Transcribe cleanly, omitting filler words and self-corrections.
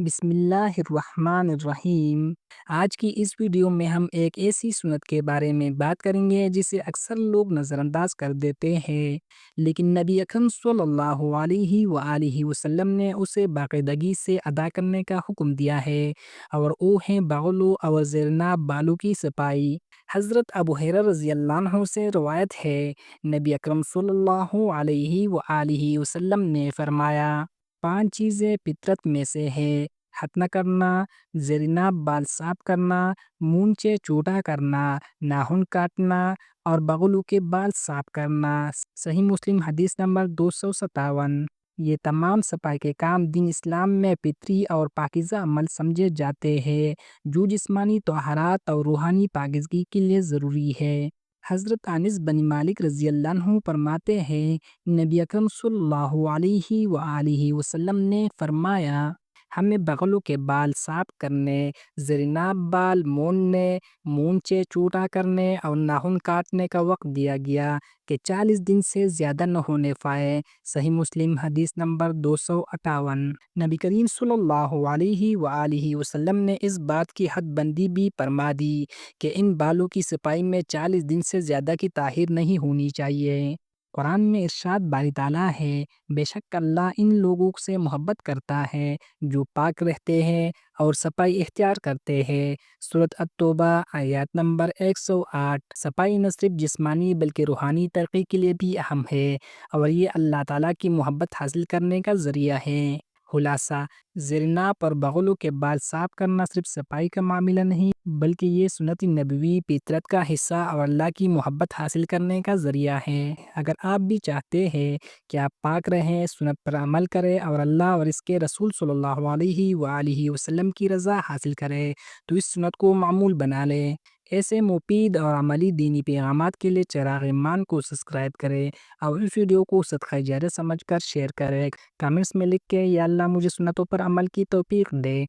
بسم اللہ الرحمن الرحیم۔ آج کی اس ویڈیو میں ہم ایک ایسی سنت کے بارے میں بات کریں گے جسے اکثر لوگ نظر انداز کر دیتے ہیں، لیکن نبی اکرم صلی اللہ علیہ وآلہ وسلم نے اسے باقاعدگی سے ادا کرنے کا حکم دیا ہے، اور وہ ہیں بغلو اور زیرناب بالوں کی صفائی۔ حضرت ابو ہریرہ رضی اللہ عنہ سے روایت ہے، نبی اکرم صلی اللہ علیہ وآلہ وسلم نے فرمایا، 5 چیزیں فطرت میں سے ہے: ختنہ کرنا، زیرناب بال صاف کرنا، مونچھیں چھوٹا کرنا، ناخن کاٹنا اور بغلوں کے بال صاف کرنا۔ صحیح مسلم حدیث نمبر 257۔ یہ تمام صفائی کے کام دین اسلام میں فطری اور پاکیزہ عمل سمجھے جاتے ہیں جو جسمانی طہارت اور روحانی پاکیزگی کے لیے ضروری ہے۔ حضرت انس بن مالک رضی اللہ عنہ فرماتے ہیں، نبی اکرم صلی اللہ علیہ وآلہ وسلم نے فرمایا، ہمیں بغلوں کے بال صاف کرنے، زیرناب بال موننے، مونچھیں چھوٹا کرنے اور ناخن کاٹنے کا وقت دیا گیا کہ 40 دن سے زیادہ نہ ہونے پائے۔ صحیح مسلم حدیث نمبر 258۔ نبی کریم صلی اللہ علیہ وآلہ وسلم نے اس بات کی حد بندی بھی فرما دی کہ ان بالوں کی صفائی میں 40 دن سے زیادہ کی تاخیر نہیں ہونی چاہیے۔ قرآن میں ارشاد باری تعالیٰ ہے، بے شک اللہ ان لوگوں سے محبت کرتا ہے جو پاک رہتے ہیں اور صفائی اختیار کرتے ہیں۔ سورۃ التوبہ آیات نمبر 108۔ صفائی نہ صرف جسمانی بلکہ روحانی ترقی کے لیے بھی اہم ہے، اور یہ اللہ تعالیٰ کی محبت حاصل کرنے کا ذریعہ ہے۔ خلاصہ، زیرناب اور بغلوں کے بال صاف کرنا صرف صفائی کا معاملہ نہیں بلکہ یہ سنت نبوی فطرت کا حصہ اور اللہ کی محبت حاصل کرنے کا ذریعہ ہے۔ اگر آپ بھی چاہتے ہیں کہ آپ پاک رہیں، سنت پر عمل کریں اور اللہ اور اس کے رسول صلی اللہ علیہ وآلہ وسلم کی رضا حاصل کریں، تو اس سنت کو معمول بنا لیں۔ ایسے مفید اور عملی دینی پیغامات کے لیے چراغ ایمان کو سبسکرائب کریں اور اس ویڈیو کو صدقہ جاریہ سمجھ کر شیئر کریں۔ کامنٹس میں لکھ کے یا اللہ مجھے سنتوں پر عمل کی توفیق دے۔